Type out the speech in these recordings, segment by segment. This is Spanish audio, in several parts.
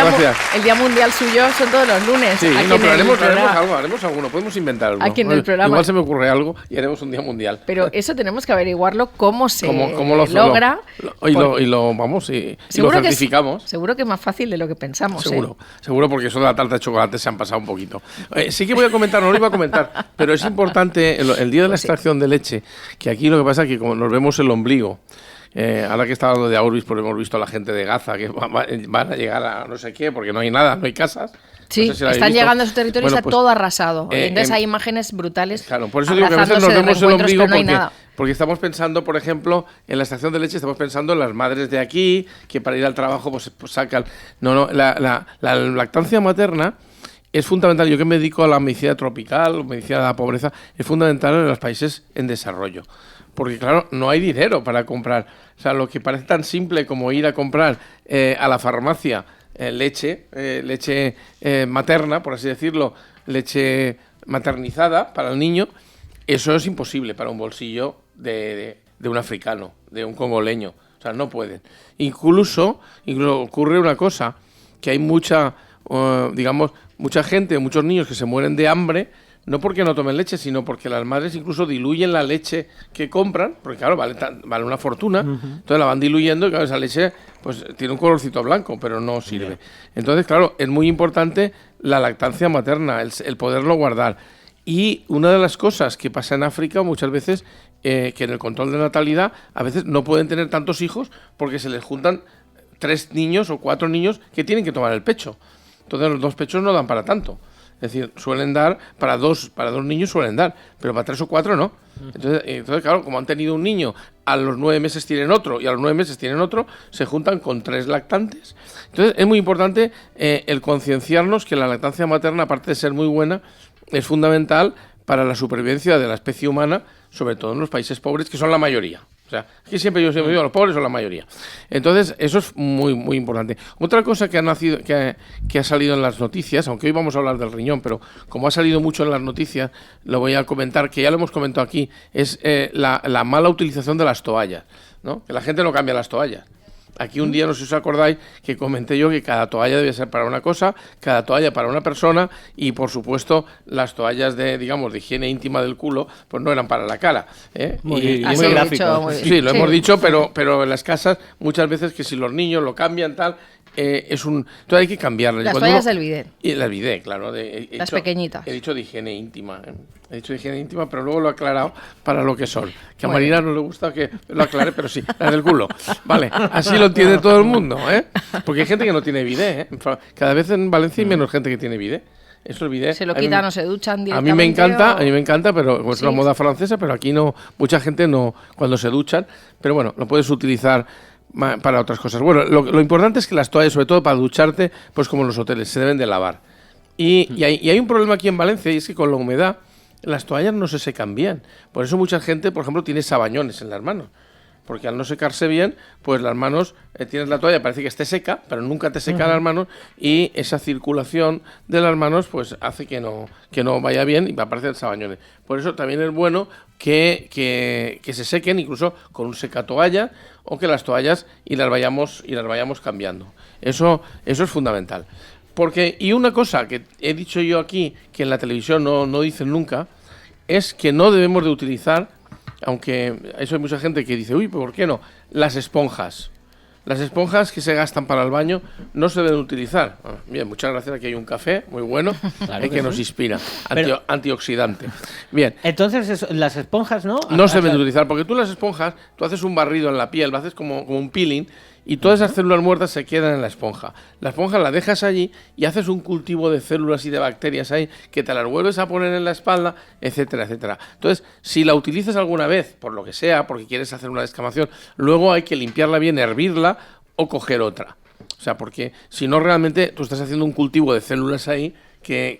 gracias. El día mundial suyo son todos los lunes. Sí, no, pero haremos alguno, podemos inventar algo. Aquí en el programa. Igual se me ocurre algo y haremos un día mundial. Pero eso tenemos que averiguarlo cómo se lo logra. Y lo certificamos. Seguro que es más fácil de lo que pensamos. Seguro porque eso de la tarta de chocolate se han pasado un poquito. Sí que voy a comentar, no lo iba a comentar, pero es importante el día de la extracción de leche, que aquí lo que pasa es que como nos vemos el ombligo, ahora que está hablando de Aurbis, porque hemos visto a la gente de Gaza que van a llegar a no sé qué, porque no hay nada, no hay casas. Sí, no sé si están llegando a su territorio y está todo arrasado. Entonces hay imágenes brutales. Claro, por eso digo que a veces nos vemos el ombligo porque estamos pensando, por ejemplo, en la extracción de leche, estamos pensando en las madres de aquí, que para ir al trabajo pues sacan... No, la lactancia materna es fundamental. Yo que me dedico a la medicina tropical, medicina de la pobreza, es fundamental en los países en desarrollo. Porque, claro, no hay dinero para comprar. O sea, lo que parece tan simple como ir a comprar a la farmacia leche materna, por así decirlo, leche maternizada para el niño, eso es imposible para un bolsillo de un africano, de un congoleño. O sea, no pueden. Incluso ocurre una cosa, que hay mucha gente, muchos niños que se mueren de hambre, no porque no tomen leche, sino porque las madres incluso diluyen la leche que compran, porque claro, vale una fortuna, entonces la van diluyendo y claro, esa leche pues tiene un colorcito blanco, pero no sirve. Entonces, claro, es muy importante la lactancia materna, el poderlo guardar. Y una de las cosas que pasa en África muchas veces, que en el control de natalidad, a veces no pueden tener tantos hijos porque se les juntan 3 niños o 4 niños que tienen que tomar el pecho. Entonces los 2 pechos no dan para tanto. Es decir, suelen dar, para dos niños suelen dar, pero para 3 o 4 no. Entonces, claro, como han tenido un niño, a los 9 meses tienen otro y a los 9 meses tienen otro, se juntan con 3 lactantes. Entonces es muy importante el concienciarnos que la lactancia materna, aparte de ser muy buena, es fundamental para la supervivencia de la especie humana, sobre todo en los países pobres, que son la mayoría. O sea, aquí siempre yo digo, los pobres son la mayoría. Entonces, eso es muy, muy importante. Otra cosa que ha salido en las noticias, aunque hoy vamos a hablar del riñón, pero como ha salido mucho en las noticias, lo voy a comentar, que ya lo hemos comentado aquí, es la mala utilización de las toallas, ¿no? Que la gente no cambia las toallas. Aquí un día, no sé si os acordáis, que comenté yo que cada toalla debía ser para una cosa, cada toalla para una persona y, por supuesto, las toallas de higiene íntima del culo, pues no eran para la cara. Muy gráfico. Sí, lo hemos dicho, pero en las casas muchas veces que si los niños lo cambian, tal... entonces hay que cambiarlas. Las toallas del bidet. Y las bidet, claro. Las pequeñitas. He dicho de higiene íntima. He dicho de higiene íntima, pero luego lo he aclarado para lo que son. Que a Marina no le gusta que lo aclare, pero sí, las del culo. Vale, así lo entiende todo el mundo, ¿eh? Porque hay gente que no tiene bidet, ¿eh? Cada vez en Valencia hay menos gente que tiene bidet. Eso el bidet. Se lo quitan o se duchan directamente. A mí me encanta, pero es una moda francesa, pero aquí no, mucha gente no, cuando se duchan, pero bueno, lo puedes utilizar para otras cosas. Bueno, lo importante es que las toallas, sobre todo para ducharte, pues como en los hoteles, se deben de lavar. Y hay un problema aquí en Valencia, y es que con la humedad las toallas no se secan bien. Por eso mucha gente, por ejemplo, tiene sabañones en las manos. Porque al no secarse bien, pues las manos, tienes la toalla, parece que esté seca, pero nunca te seca las manos, y esa circulación de las manos pues hace que no vaya bien y aparecen sabañones. Por eso también es bueno que se sequen incluso con un secatoalla, o que las toallas y las vayamos cambiando. Eso es fundamental. Y una cosa que he dicho yo aquí, que en la televisión no dicen nunca, es que no debemos de utilizar, aunque eso hay mucha gente que dice, uy, ¿por qué no? Las esponjas. Las esponjas que se gastan para el baño no se deben utilizar. Bien, muchas gracias. Aquí hay un café muy bueno, claro que nos inspira. Antioxidante. Bien. Entonces, las esponjas, ¿no? No se deben utilizar, porque tú haces un barrido en la piel, lo haces como un peeling, y todas esas células muertas se quedan en la esponja. La esponja la dejas allí y haces un cultivo de células y de bacterias ahí que te las vuelves a poner en la espalda, etcétera, etcétera. Entonces, si la utilizas alguna vez, por lo que sea, porque quieres hacer una descamación, luego hay que limpiarla bien, hervirla o coger otra. O sea, porque si no, realmente tú estás haciendo un cultivo de células ahí que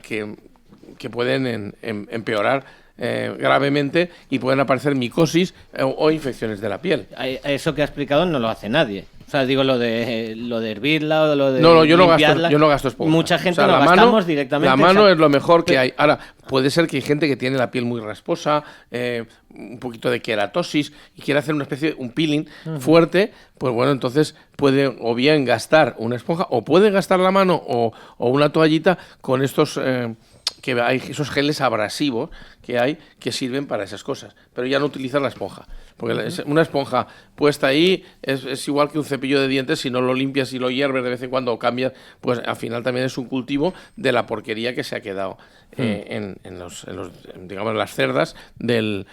pueden empeorar gravemente y pueden aparecer micosis o infecciones de la piel. Eso que ha explicado no lo hace nadie. O sea, digo lo de hervirla o lo de No, yo no limpiarla. gasto esponja. Mucha gente O sea, lo gastamos directamente. La mano es lo mejor que hay. Ahora, puede ser que hay gente que tiene la piel muy rasposa, un poquito de queratosis y quiere hacer una especie de un peeling fuerte, pues bueno, entonces puede o bien gastar una esponja o puede gastar la mano o una toallita con estos... que hay esos geles abrasivos que hay que sirven para esas cosas, pero ya no utilizar la esponja, porque una esponja puesta ahí es igual que un cepillo de dientes, si no lo limpias y lo hierves de vez en cuando o cambias, pues al final también es un cultivo de la porquería que se ha quedado en los, digamos, las cerdas del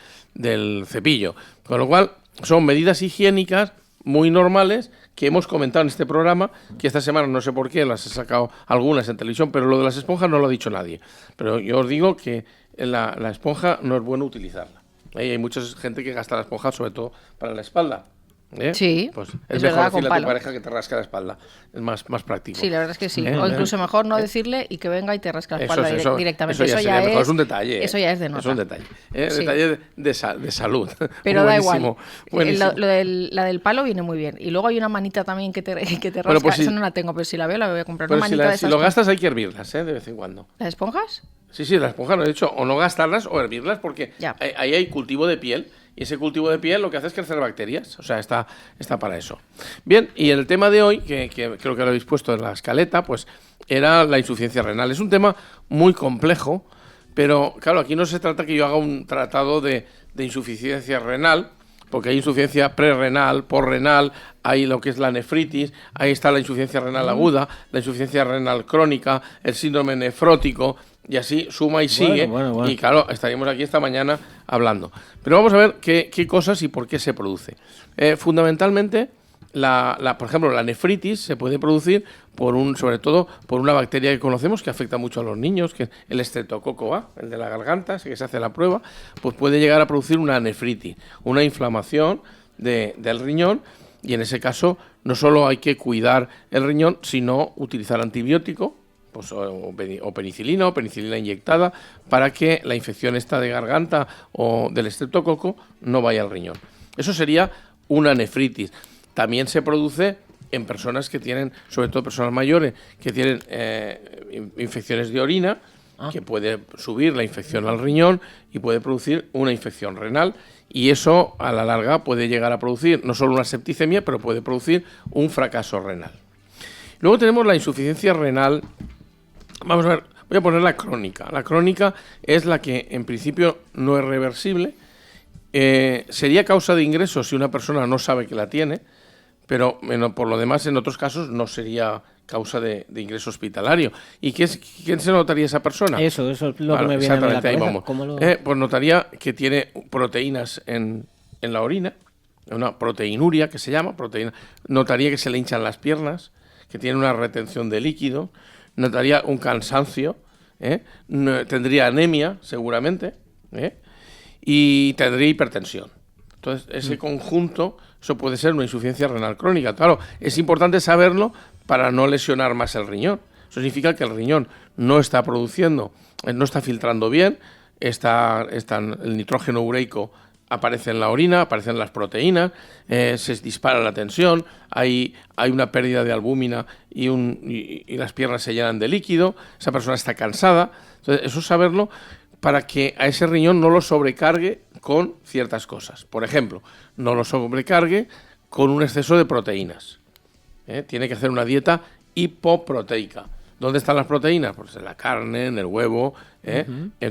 cepillo, con lo cual son medidas higiénicas muy normales que hemos comentado en este programa, que esta semana no sé por qué las he sacado algunas en televisión, pero lo de las esponjas no lo ha dicho nadie. Pero yo os digo que la esponja no es bueno utilizarla. Hay mucha gente que gasta la esponja sobre todo para la espalda. Sí, pues es mejor verdad, decirle con a tu palo. pareja que te rasca la espalda. Es más práctico. Sí, la verdad es que sí. O incluso mejor no decirle y que venga y te rasca la espalda directamente. Eso ya es un detalle. Eso ya es de nota. Es un detalle. Sí. Detalle de salud. Pero da Buenísimo, igual. buenísimo. La del palo viene muy bien. Y luego hay una manita también que te rasca. Bueno, pues Esa no la tengo, pero si la veo la voy a comprar. Pero Una manita de si esas lo gastas hay que hervirlas, de vez en cuando. ¿Las esponjas? Sí, las esponjas lo he dicho, o no gastarlas o hervirlas, porque ahí hay cultivo de piel, y ese cultivo de piel lo que hace es crecer bacterias, o sea, está para eso. Bien, y el tema de hoy, que creo que lo habéis puesto en la escaleta, pues era la insuficiencia renal. Es un tema muy complejo, pero claro, aquí no se trata que yo haga un tratado de insuficiencia renal, porque hay insuficiencia prerrenal, porrenal, hay lo que es la nefritis, ahí está la insuficiencia renal aguda, la insuficiencia renal crónica, el síndrome nefrótico, y así suma y sigue. Bueno. Y claro, estaríamos aquí esta mañana hablando. Pero vamos a ver qué cosas y por qué se produce. Fundamentalmente, por ejemplo, la nefritis se puede producir sobre todo por una bacteria que conocemos que afecta mucho a los niños, que es el estreptococo A, el de la garganta, que se hace la prueba, pues puede llegar a producir una nefritis, una inflamación del riñón, y en ese caso no solo hay que cuidar el riñón, sino utilizar antibiótico, pues, o penicilina o penicilina inyectada, para que la infección esta de garganta o del estreptococo no vaya al riñón. Eso sería una nefritis. También se produce en personas que tienen, sobre todo personas mayores, que tienen infecciones de orina, que puede subir la infección al riñón y puede producir una infección renal, y eso a la larga puede llegar a producir no solo una septicemia, pero puede producir un fracaso renal. Luego tenemos la insuficiencia renal. Vamos a ver, voy a poner la crónica. La crónica es la que en principio no es reversible. Sería causa de ingreso si una persona no sabe que la tiene, pero por lo demás en otros casos no sería causa de ingreso hospitalario. ¿Y quién se notaría esa persona? Eso es lo que me viene a la cabeza. Ahí vamos. Pues notaría que tiene proteínas en la orina, una proteinuria que se llama, notaría que se le hinchan las piernas, que tiene una retención de líquido, notaría un cansancio, tendría anemia seguramente, y tendría hipertensión. Entonces, ese conjunto, eso puede ser una insuficiencia renal crónica. Claro, es importante saberlo para no lesionar más el riñón. Eso significa que el riñón no está produciendo, no está filtrando bien, el nitrógeno ureico aparece en la orina, aparecen las proteínas, se dispara la tensión, hay una pérdida de albúmina y las piernas se llenan de líquido, esa persona está cansada. Entonces, eso es saberlo para que a ese riñón no lo sobrecargue con ciertas cosas. Por ejemplo, no lo sobrecargue con un exceso de proteínas. Tiene que hacer una dieta hipoproteica. ¿Dónde están las proteínas? Pues en la carne, en el huevo,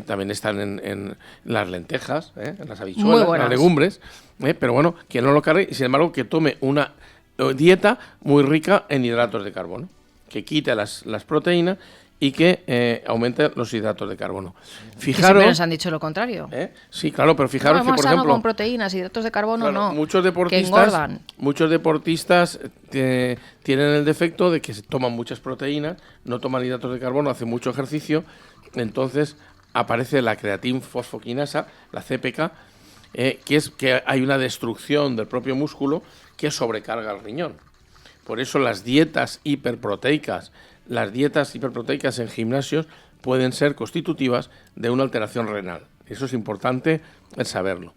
también están en las lentejas, en las habichuelas, en las legumbres, pero bueno, que no lo cargue y sin embargo que tome una dieta muy rica en hidratos de carbono, que quite las proteínas y que aumente los hidratos de carbono. Fijaros, siempre nos han dicho lo contrario. Sí, claro, pero fijaros que, por ejemplo, con proteínas, hidratos de carbono, claro, no. Muchos deportistas tienen el defecto de que se toman muchas proteínas, no toman hidratos de carbono, hacen mucho ejercicio, entonces aparece la creatinfosfoquinasa, la CPK, que es que hay una destrucción del propio músculo que sobrecarga el riñón. Por eso las dietas hiperproteicas en gimnasios pueden ser constitutivas de una alteración renal. Eso es importante el saberlo.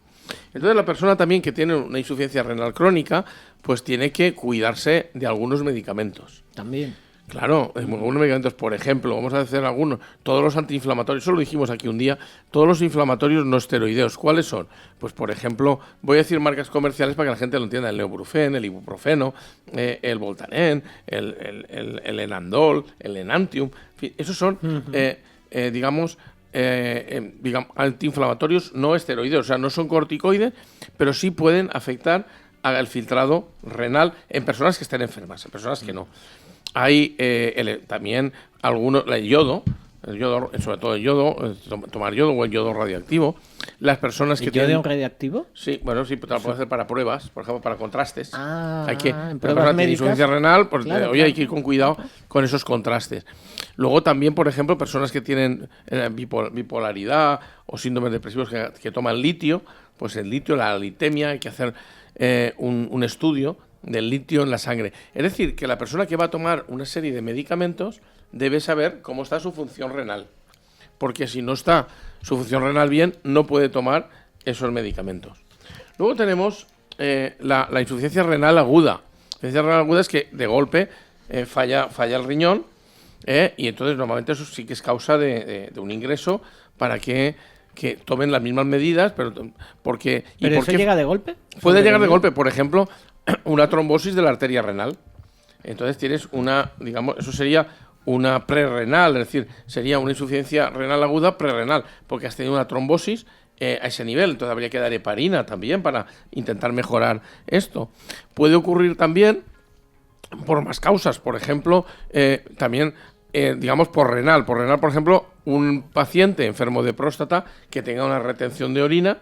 Entonces la persona también que tiene una insuficiencia renal crónica, pues tiene que cuidarse de algunos medicamentos. También. Claro, algunos medicamentos, por ejemplo, vamos a hacer algunos, todos los antiinflamatorios, eso lo dijimos aquí un día, todos los inflamatorios no esteroideos, ¿cuáles son? Pues por ejemplo, voy a decir marcas comerciales para que la gente lo entienda, el Neobrufén, el Ibuprofeno, el Voltaren, el Enandol, el Enantium, en fin, esos son, digamos, antiinflamatorios no esteroideos, o sea, no son corticoides, pero sí pueden afectar al filtrado renal en personas que estén enfermas, en personas que no. Hay también algunos, el yodo, sobre todo el yodo, tomar yodo o el yodo radioactivo. Las personas que tienen... ¿El yodo radioactivo? Sí, bueno, sí, te lo puedes hacer para pruebas, por ejemplo, para contrastes. Hay que pruebas médicas. Insuficiencia renal, pues claro, hay que ir con cuidado con esos contrastes. Luego también, por ejemplo, personas que tienen bipolaridad o síndromes depresivos que toman litio, pues el litio, la litemia, hay que hacer un estudio del litio en la sangre. Es decir, que la persona que va a tomar una serie de medicamentos debe saber cómo está su función renal. Porque si no está su función renal bien, no puede tomar esos medicamentos. Luego tenemos la insuficiencia renal aguda. La insuficiencia renal aguda es que de golpe falla el riñón y entonces normalmente eso sí que es causa de un ingreso para que tomen las mismas medidas, pero porque... ¿Pero eso llega de golpe? Puede llegar de golpe, por ejemplo, una trombosis de la arteria renal. Entonces tienes digamos, eso sería una prerrenal, es decir, sería una insuficiencia renal aguda prerrenal, porque has tenido una trombosis a ese nivel, entonces habría que dar heparina también para intentar mejorar esto. Puede ocurrir también por más causas, por ejemplo, también, digamos, por renal, por ejemplo, un paciente enfermo de próstata que tenga una retención de orina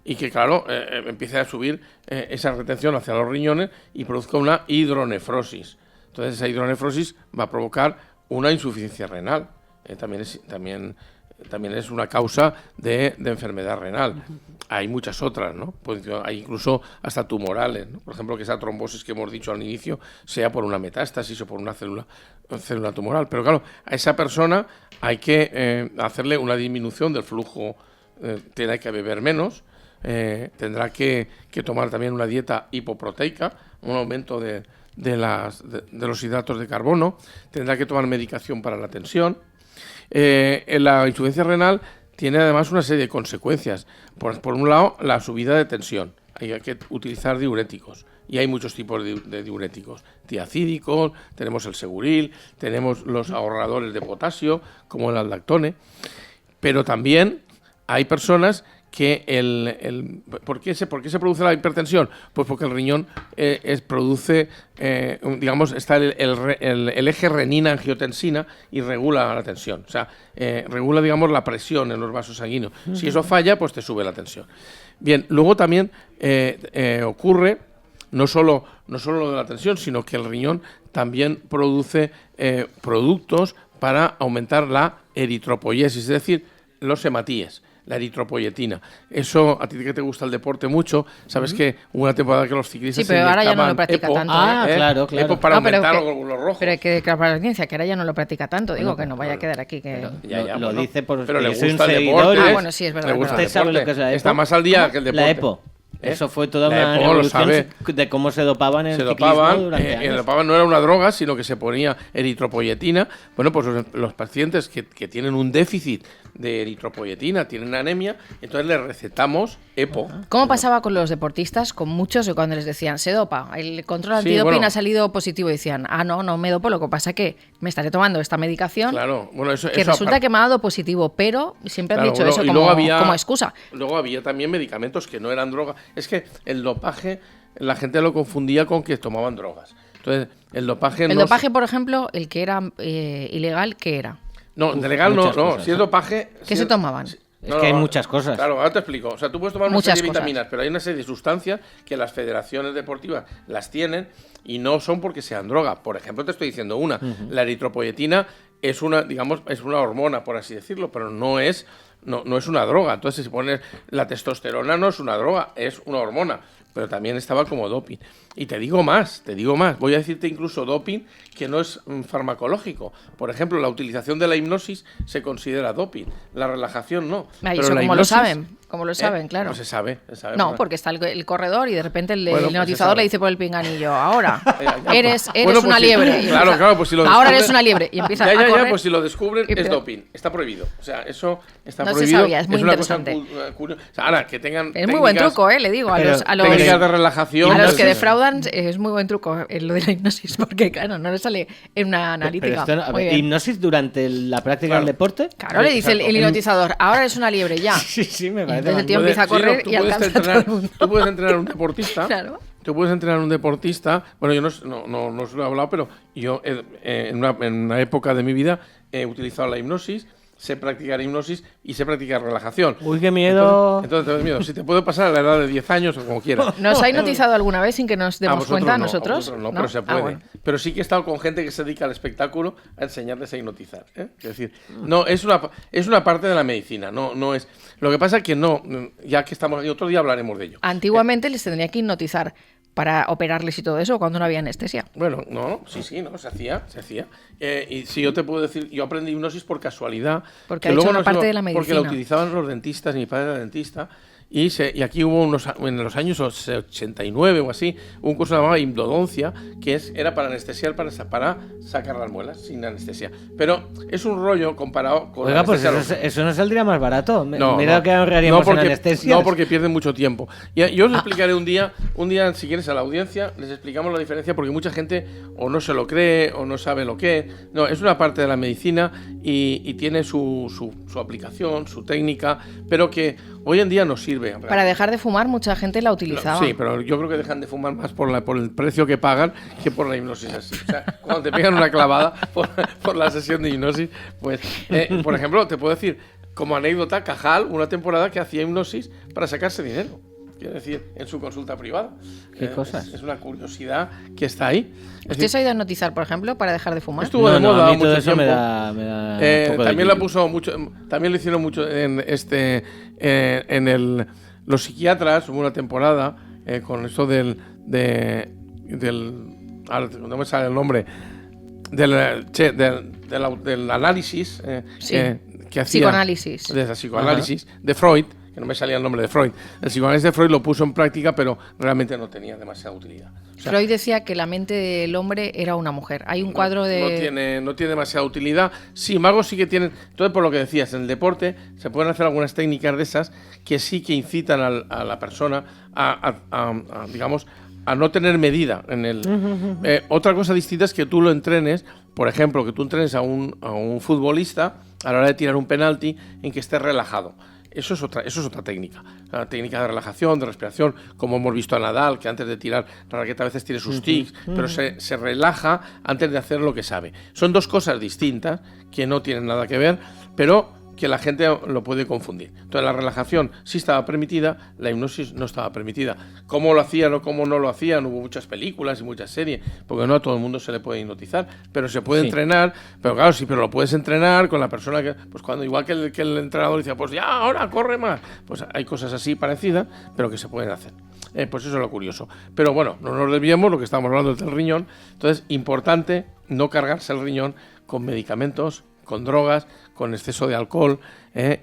y que, claro, empiece a subir esa retención hacia los riñones y produzca una hidronefrosis. Entonces, esa hidronefrosis va a provocar una insuficiencia renal. También es una causa de enfermedad renal. Hay muchas otras, ¿no? Pues hay incluso hasta tumorales, ¿no? Por ejemplo, que esa trombosis que hemos dicho al inicio sea por una metástasis o por una célula tumoral. Pero claro, a esa persona hay que hacerle una disminución del flujo, tiene que beber menos, tendrá que tomar también una dieta hipoproteica, un aumento de los hidratos de carbono, tendrá que tomar medicación para la tensión. La insuficiencia renal tiene además una serie de consecuencias. Por un lado, la subida de tensión. Hay que utilizar diuréticos. Y hay muchos tipos de diuréticos. Tiacídicos, tenemos el Seguril, tenemos los ahorradores de potasio, como el aldactone. Pero también hay personas que ¿por qué se produce la hipertensión? Pues porque el riñón produce, digamos, está el eje renina-angiotensina y regula la tensión. O sea, regula, digamos, la presión en los vasos sanguíneos. Si eso falla, pues te sube la tensión. Bien, luego también ocurre no solo lo de la tensión, sino que el riñón también produce productos para aumentar la eritropoiesis, es decir, los hematíes. La eritropoyetina. Eso, a ti que te gusta el deporte mucho, sabes que hubo una temporada que los ciclistas... Sí, pero ahora ya no lo practica tanto. Claro. EPO para aumentar los rojos. Pero hay que para la audiencia, que ahora ya no lo practica tanto. Digo, que no vaya a quedar aquí que... Lo dice por... Pero le gusta el deporte. Bueno, sí, es verdad. Usted sabe lo que es la EPO. Está más al día que el deporte. La EPO. Eso fue toda una revolución de cómo se dopaban en el ciclismo durante años. Dopaban no era una droga, sino que se ponía eritropoyetina. Bueno, pues los pacientes que tienen un déficit de eritropoyetina, tienen anemia, entonces les recetamos EPO. ¿Cómo pasaba con los deportistas? Con muchos, que cuando les decían, se dopa, el control antidoping ha salido positivo, y decían, no me dopo, lo que pasa es que me estaré tomando esta medicación, claro, bueno, eso resulta que me ha dado positivo, pero siempre han dicho eso como excusa. Luego había también medicamentos que no eran drogas. Es que el dopaje, la gente lo confundía con que tomaban drogas. Entonces, el dopaje... El dopaje, por ejemplo, el que era ilegal, ¿qué era? No, de legal no. Si es dopaje... ¿Qué se tomaban? Es que hay muchas cosas. Claro, ahora te explico. O sea, tú puedes tomar una serie de vitaminas, pero hay una serie de sustancias que las federaciones deportivas las tienen y no son porque sean droga. Por ejemplo, te estoy diciendo una. La eritropoyetina es una, digamos, es una hormona, por así decirlo, pero no es una droga. Entonces, si pones la testosterona, no es una droga, es una hormona. Pero también estaba como doping. Y te digo más, voy a decirte incluso doping que no es farmacológico. Por ejemplo, la utilización de la hipnosis se considera doping, la relajación no. Pero eso como lo saben, claro. No se sabe. No, porque está el corredor y de repente el hipnotizador le dice por el pinganillo, ahora eres una liebre. Claro, pues si lo ahora eres una liebre y empieza a correr. Pues si lo descubren es doping, está prohibido. O sea, eso está prohibido. No se sabía, es muy interesante. Curiosa. O sea, ahora, que tengan es muy buen truco, le digo, a los técnicas de relajación. A los que defraudan es muy buen truco lo de la hipnosis, porque claro, no le sale en una analítica. ¿Hipnosis durante la práctica del deporte? Claro, le dice el hipnotizador, ahora eres una liebre, ya. Sí, me parece. Entonces el tío empieza a correr y alcanza a todo el mundo. Tú puedes entrenar a un deportista. Claro. Tú puedes entrenar a un deportista. Bueno, yo no os lo he hablado, pero yo en una época de mi vida he utilizado la hipnosis. Sé practicar hipnosis y sé practicar relajación. Uy, qué miedo. Entonces te das miedo. Si te puede pasar a la edad de 10 años o como quieras. ¿Nos ha hipnotizado alguna vez sin que nos demos cuenta a nosotros? No, pero se puede. Bueno. Pero sí que he estado con gente que se dedica al espectáculo a enseñarles a hipnotizar. Es decir, no es una parte de la medicina. No es. Lo que pasa es que ya que estamos, y otro día hablaremos de ello. Antiguamente les tendría que hipnotizar para operarles y todo eso cuando no había anestesia. Bueno, se hacía. Y si yo te puedo decir, yo aprendí hipnosis por casualidad. Porque ha hecho una parte de la medicina. Porque la utilizaban los dentistas, mi padre era dentista. Y aquí hubo en los años 89 o así, un curso llamado hipnodoncia, que era para anestesiar, para sacar las muelas sin anestesia. Pero es un rollo comparado con la anestesia. Pues eso no saldría más barato. Mira que ahorraríamos en anestesia. No, porque pierden mucho tiempo. Y yo os explicaré un día, si quieres, a la audiencia, les explicamos la diferencia, porque mucha gente o no se lo cree o no sabe lo que es. No, es una parte de la medicina y tiene su aplicación, su técnica, pero que hoy en día nos sirve. Para dejar de fumar mucha gente la utilizaba. Sí, pero yo creo que dejan de fumar más por el precio que pagan que por la hipnosis así. O sea, cuando te pegan una clavada por la sesión de hipnosis, pues, por ejemplo, te puedo decir, como anécdota, Cajal, una temporada que hacía hipnosis para sacarse dinero. Quiero decir, en su consulta privada. ¿Qué cosas? Es una curiosidad que está ahí. ¿Usted se ha ido a hipnotizar, por ejemplo, para dejar de fumar? Estuvo de moda mucho todo eso tiempo. me da también lo puso mucho. También lo hicieron mucho los psiquiatras. Hubo una temporada con eso del ahora no me sale el nombre del análisis que hacía psicoanálisis. De la psicoanálisis de Freud, que no me salía el nombre de Freud. El psicoanálisis de Freud lo puso en práctica, pero realmente no tenía demasiada utilidad. O sea, Freud decía que la mente del hombre era una mujer. Hay un cuadro de... No tiene demasiada utilidad. Sí, magos sí que tienen... Entonces, por lo que decías, en el deporte se pueden hacer algunas técnicas de esas que sí que incitan a la persona digamos, a no tener medida en el... otra cosa distinta es que tú lo entrenes, por ejemplo, que tú entrenes a un futbolista a la hora de tirar un penalti en que esté relajado. Eso es otra técnica. Una técnica de relajación, de respiración, como hemos visto a Nadal, que antes de tirar la raqueta a veces tiene sus tics, pero se relaja antes de hacer lo que sabe. Son dos cosas distintas que no tienen nada que ver, pero que la gente lo puede confundir. Entonces la relajación sí estaba permitida, la hipnosis no estaba permitida. ¿Cómo lo hacían o cómo no lo hacían? Hubo muchas películas y muchas series, porque no a todo el mundo se le puede hipnotizar, pero se puede entrenar. Pero claro, sí, pero lo puedes entrenar con la persona que, pues cuando igual que el entrenador dice, pues ya, ahora corre más. Pues hay cosas así parecidas, pero que se pueden hacer. Pues eso es lo curioso. Pero bueno, no nos desviemos, lo que estamos hablando es del riñón. Entonces, importante no cargarse el riñón con medicamentos, con drogas, con exceso de alcohol,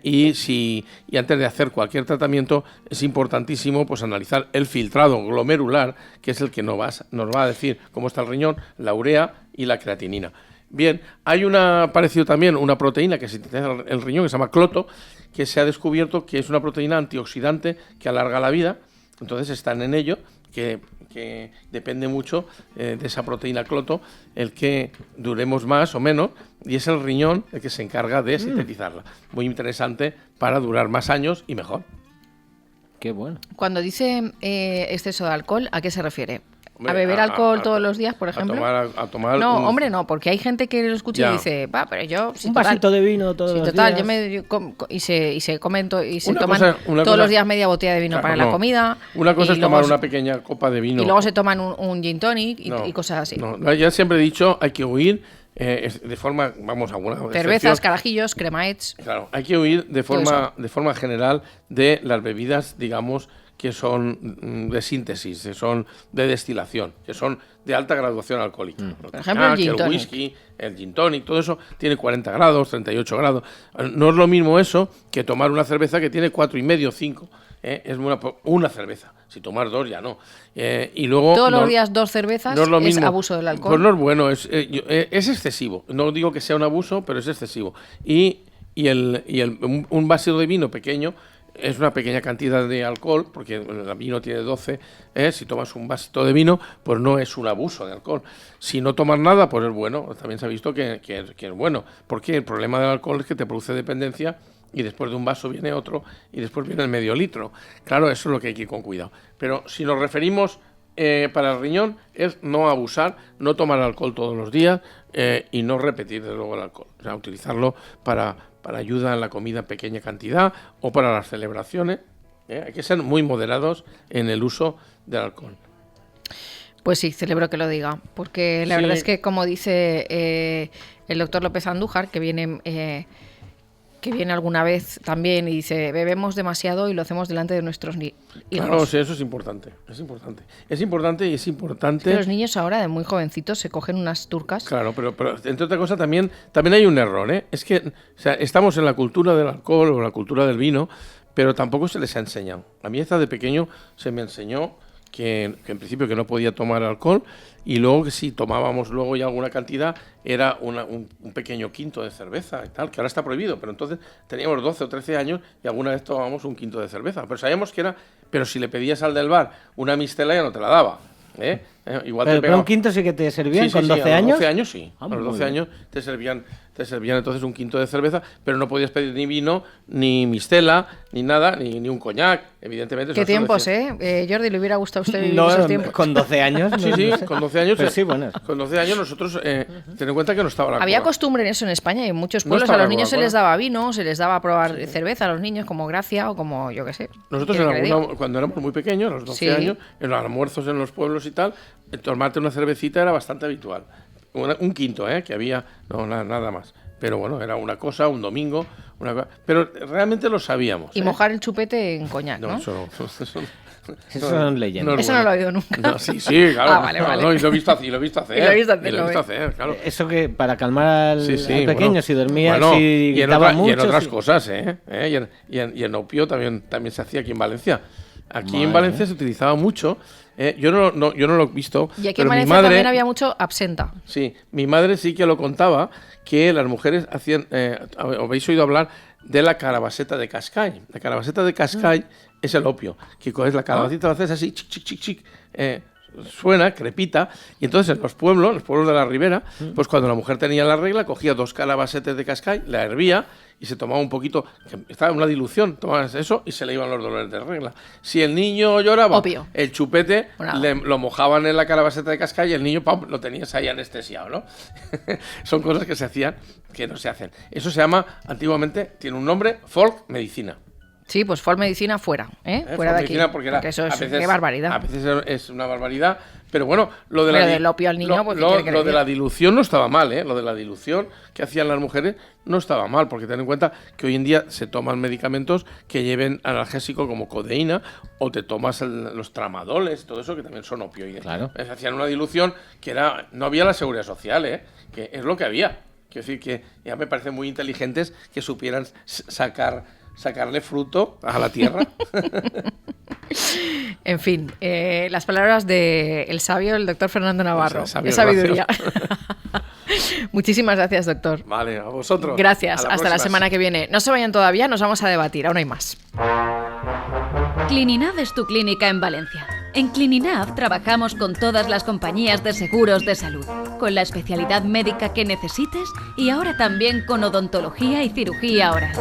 y antes de hacer cualquier tratamiento es importantísimo pues analizar el filtrado glomerular, que es el que nos va a decir cómo está el riñón, la urea y la creatinina. Bien, hay parecido también una proteína que sintetiza el riñón, que se llama cloto, que se ha descubierto que es una proteína antioxidante que alarga la vida. Entonces están en ello, que depende mucho de esa proteína cloto, el que duremos más o menos, y es el riñón el que se encarga de sintetizarla. Muy interesante para durar más años y mejor. Qué bueno. Cuando dice exceso de alcohol, ¿a qué se refiere? ¿A beber alcohol todos los días, por ejemplo? A tomar no, hombre, no, porque hay gente que lo escucha y dice, pero yo... Un vasito de vino todos los días. Y se toman todos los días media botella de vino para la comida. Una cosa es tomar una pequeña copa de vino. Y luego se toman un gin tonic y cosas así. No, ya siempre he dicho, hay que huir de forma, vamos, alguna cervezas, carajillos, cremaets. Claro, hay que huir de forma general de las bebidas, digamos, que son de síntesis, que son de destilación, que son de alta graduación alcohólica. Por ejemplo, el gin tonic. El whisky, el gin tonic, todo eso tiene 40 grados, 38 grados. No es lo mismo eso que tomar una cerveza que tiene 4,5, 5. Es una cerveza. Si tomar 2 ya no. Y luego todos los días 2 cervezas no es abuso del alcohol. Pues no es bueno, es excesivo. No digo que sea un abuso, pero es excesivo. Y un vasito de vino pequeño es una pequeña cantidad de alcohol, porque el vino tiene 12. Si tomas un vasito de vino, pues no es un abuso de alcohol. Si no tomas nada, pues es bueno. También se ha visto que es bueno. Porque el problema del alcohol es que te produce dependencia, y después de un vaso viene otro, y después viene el medio litro. Claro, eso es lo que hay que ir con cuidado. Pero si nos referimos para el riñón, es no abusar, no tomar alcohol todos los días, y no repetir de luego el alcohol. O sea, utilizarlo para ayuda en la comida en pequeña cantidad o para las celebraciones. Hay que ser muy moderados en el uso del alcohol. Pues sí, celebro que lo diga, porque la verdad es que, como dice el doctor López Andújar, que viene alguna vez también y dice, bebemos demasiado y lo hacemos delante de nuestros hijos. Claro, sí, eso es importante. Es importante y es importante. Que los niños ahora, de muy jovencitos, se cogen unas turcas. Claro, pero entre otras cosas también hay un error, ¿eh? Es que, o sea, estamos en la cultura del alcohol o la cultura del vino, pero tampoco se les ha enseñado. A mí hasta de pequeño se me enseñó que en principio que no podía tomar alcohol, y luego que si tomábamos luego ya alguna cantidad era un pequeño quinto de cerveza y tal, que ahora está prohibido, pero entonces teníamos 12 o 13 años y alguna vez tomábamos un quinto de cerveza, pero sabíamos que era, pero si le pedías al del bar una mistela ya no te la daba. Igual pero un quinto sí que te servían, sí, con 12 años. A los 12 años sí, a los 12 años te servían entonces un quinto de cerveza, pero no podías pedir ni vino, ni mistela, ni nada, ni un coñac, evidentemente. ¿Qué tiempos, Jordi, le hubiera gustado a usted vivir esos tiempos? Con 12 años. Sí, con 12 años. Pero sí, bueno. Con 12 años nosotros, ten en cuenta que no estaba la Había Coca. costumbre en eso en España, y en muchos pueblos a los niños se les daba vino, se les daba a probar cerveza a los niños como gracia o como, yo qué sé. Nosotros cuando éramos muy pequeños, a los 12 años, en los almuerzos en los pueblos y tal, tomarte una cervecita era bastante habitual. Un quinto, que había, no, nada más. Pero bueno, era una cosa, un domingo, pero realmente lo sabíamos. Y mojar el chupete en coñac, ¿no? Eso son leyendas. Eso no lo he oído nunca. No, sí, claro. Vale. No, y lo he visto hacer. Claro. Eso que para calmar al pequeño, si dormía, si gritaba mucho. Y en otras cosas, y en opio también se hacía aquí en Valencia. Aquí en Valencia se utilizaba mucho. Yo no lo he visto. Y aquí en Valencia también había mucho absenta. Sí, mi madre sí que lo contaba, que las mujeres hacían, habéis oído hablar de la carabaseta de Cascais. La carabaseta de Cascais es el opio, que coges la calabacita, lo haces así, chic, suena, crepita, y entonces en los pueblos de la ribera, pues cuando la mujer tenía la regla, cogía 2 calabacetes de Cascais, la hervía y se tomaba un poquito, que estaba en una dilución, tomabas eso y se le iban los dolores de regla. Si el niño lloraba, opio. El chupete lo mojaban en la calabaceta de Cascais y el niño lo tenías ahí anestesiado, ¿no? Son cosas que se hacían, que no se hacen. Eso se llama, antiguamente, tiene un nombre, folk medicina. Sí, pues folk medicina fuera, fuera de aquí. Porque eso es qué barbaridad. A veces es una barbaridad, pero bueno, lo de del opio al niño, lo de la dilución no estaba mal, Lo de la dilución que hacían las mujeres no estaba mal, porque ten en cuenta que hoy en día se toman medicamentos que lleven analgésico como codeína, o te tomas los tramadoles, todo eso que también son opioides. Claro. Hacían una dilución que no había la seguridad social, que es lo que había. Quiero decir que ya me parece muy inteligentes que supieran sacarle fruto a la tierra. En fin, las palabras del sabio, el doctor Fernando Navarro. Qué sabiduría. Muchísimas gracias, doctor. Vale, a vosotros. Gracias. Hasta la semana que viene. No se vayan todavía, nos vamos a debatir. Aún hay más. Clininav es tu clínica en Valencia. En Clininav trabajamos con todas las compañías de seguros de salud, con la especialidad médica que necesites y ahora también con odontología y cirugía oral.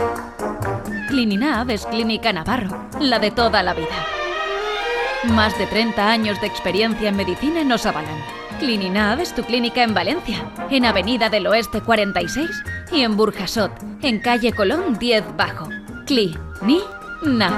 Clininav es Clínica Navarro, la de toda la vida. Más de 30 años de experiencia en medicina nos avalan. Clininav es tu clínica en Valencia, en Avenida del Oeste 46 y en Burjasot, en calle Colón 10 Bajo. Cli-ni-nav.